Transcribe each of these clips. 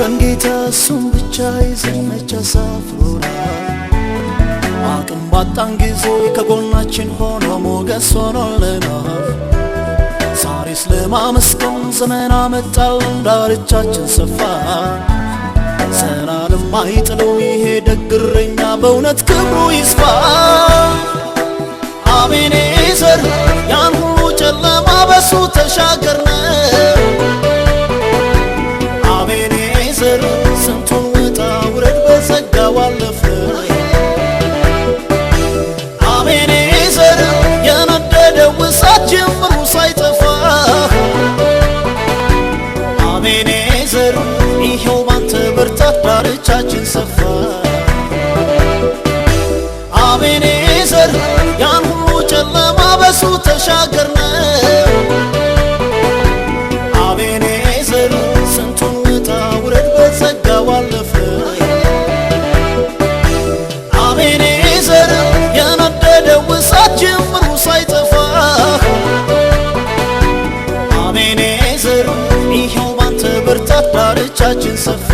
ያኖረን ጌታ እሱን ብቻ ይዘን መቼ አሳፍሮናል። አቅም ባጣን ጊዜ ከጎናችን ሆኖ ሞገስ ሆኖልናል። ዛሬስ ለማመስገን ዘመን አመጣልን ዳርቻችን ሰፋ። ዘላለም አይጥለው ይሄ ደግ እረኛ በእውነት ክብሩ ይስፋ። አቤኔዘር ያን ሁሉ ጨለማ በሱ ተሻገርነው። አቤኔዘር ስንቱን ውጣ ውረድ በጸጋው አለፍነው። አቤኔዘር የነደደው እሳት ጅምሩ ሳይጠፋ። አቤኔዘር ይሄው ባንተ ብርታት ዳርቻችን ሰፋ። አቤኔዘር ያን ሁሉ ጨለማ በሱ ተሻገርነው። አቤኔዘር ስንቱን ውጣ ውረድ በጸጋው አለፍነው። አቤኔዘር የነደደው እሳት ጅምሩ ሳይጠፋ። አቤኔዘር ይሄው ባንተ ብርታት ዳርቻችን ሰፋ።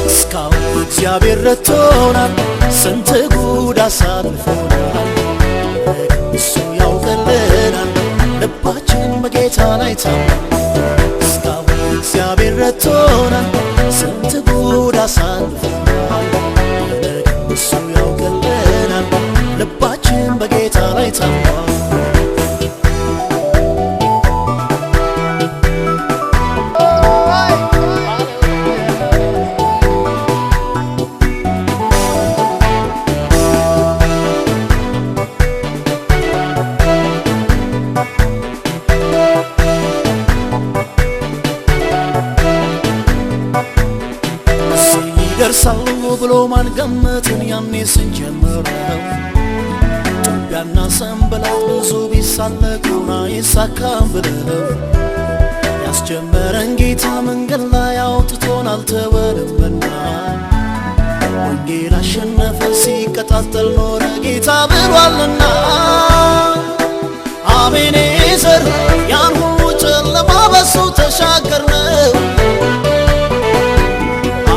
እስካሁን እግዚአብሔር ረድቶናል፣ ስንት ጉድ አሳልፎናል። እሱ ያውቅልናል፣ ልባችን በጌታ ላይ ታምኗል። እስካሁን እግዚአብሔር ረድቶናል፣ ስንት ጉድ አሳልፎናል። እሱ ያውቅልናል፣ ልባችን በጌታ ላይ ታምኗል። ይደርሳሉ ብሎ ማን ገመትን ያኔ ስንጀምረው። ጦቢያና ሰንበላት ብዙ ቢሳለቁና አይሳካም ብለው ያስጀመረን ጌታ መንገድ ላይ አውጥቶን አልተወንምና። ወንጌል አሸነፈ ሲቀጣጠል ኖረ ጌታ ብሏልና። አቤኔዘር ያን ሁሉ ጨለማ በሱ ተሻገርነው።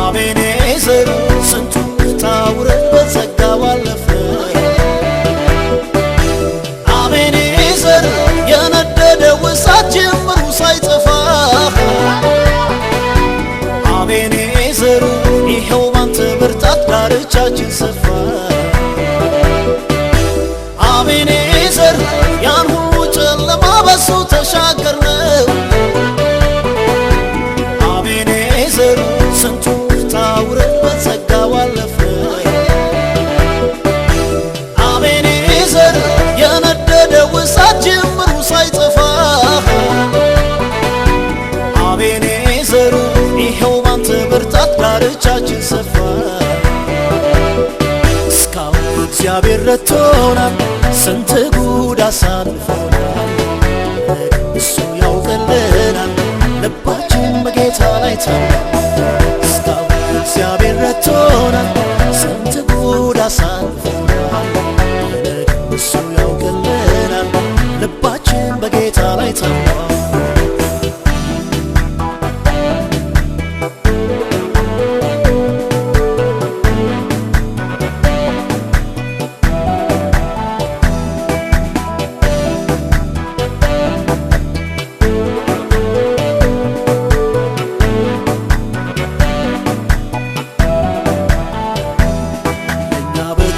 አቤኔዘር ስንቱን ውጣ ውረድ በጸጋው አለፍነው። አቤኔዘር የነደደው እሳት ጅምሩ ሳይጠፋ። አቤኔዘር ይሄው ባንተ ብርታት ዳርቻችን ሰፋ። አቤኔዘር ያን ሁሉ ጨለማ በሱ ተሻገርነው። አቤኔዘር ስንቱን ውረድ በጸጋው አለፍነው። አቤኔዘር የነደደው እሳት ጅምሩ ሳይጠፋ። አቤኔዘር ይሄው ባንተ ብርታት ዳርቻችን ሰፋ። እስካሁን እግዚአብሔር ረድቶናል፣ ስንት ጉድ አሳልፎናል። እሱ ያውቅልናል፣ ልባችን በጌታ ላይ ታምኗል። እግዚአብሔር ረድቶናል፣ ስንት ጉድ አሳልፎናል። እሱ ያውቅልናል፣ ልባችን በጌታ ላይ ታምኗል።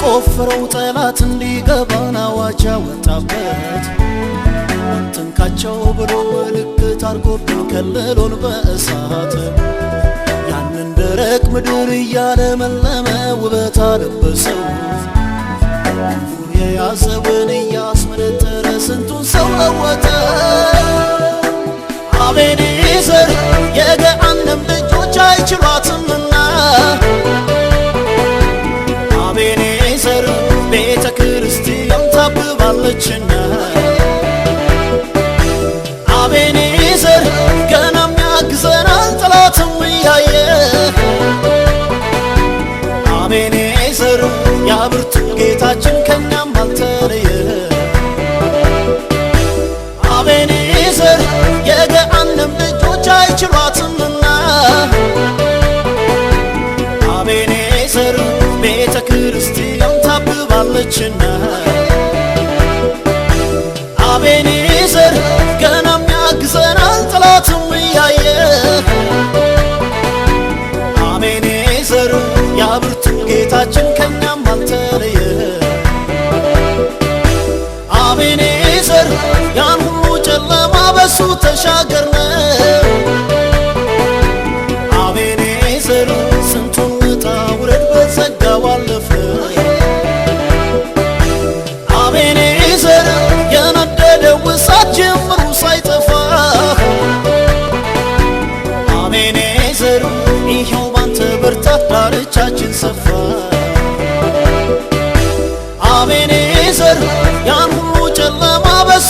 ቆፍረው ጠላት እንዲገባን አዋጅ ያወጣበት። አትንካቸው ብሎ ምልክት አርጎብን ከልሎን በእሳት። ያንን ደረቅ ምድር እያለመለመ ውበት አለበሰው። ክፉ የያዘውን እያስመነጠረ ስንቱን ሰው ለወጠ። አቤኔዘር የገሃነም ልጆች አይችሏትምና። አቤኔዘር ቤተ ክርስቲያን ታብባለችና። አቤኔዘር ገናም ያግዘናል ጠላትም እያየ። አቤኔዘር ያብርቱ ጌታችን ከኛም አልተለየ። አቤኔዘር የገሃነም ልጆች አይችሏትምና።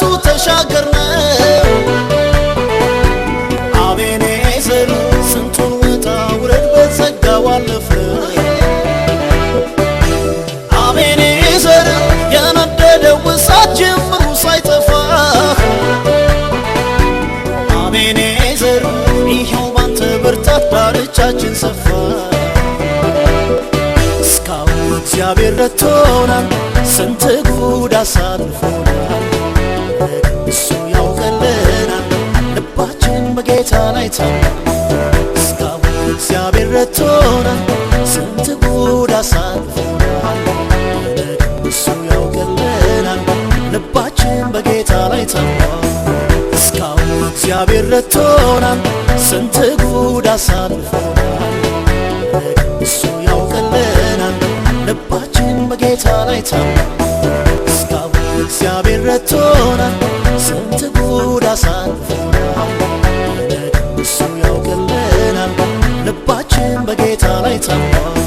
በሱ ተሻገርነው አቤኔዘር ስንቱን ውጣ ውረድ በጸጋው አለፈ አቤኔዘር የነደደው እሳት ጅምሩ ሳይጠፋ አቤኔዘር ይኸው ባንተ ብርታት ዳርቻችን ሰፋ እስካሁን እግዚአብሔር ረድቶናል ስንት ጉድ አሳልፎናል እሱ ያውቅልናል ልባችን በጌታ ላይ ታምኗል እስካሁን እግዚአብሔር ረድቶናል ስንት ጉድ አሳልፎናል እሱ ያውቅልናል ልባችን በጌታ ላይ ታምኗል እስካሁን እግዚአብሔር ረድቶናል ስንት ጉድ አሳልፎናል እሱ ያውቅልናል ልባችን በጌታ ላይ ታምኗል እስካሁን እግዚአብሔር ረድቶናል ስንት ጉድ አሳልፎናል እሱ ያውቅልናል ልባችን በጌታ ላይ ታምኗል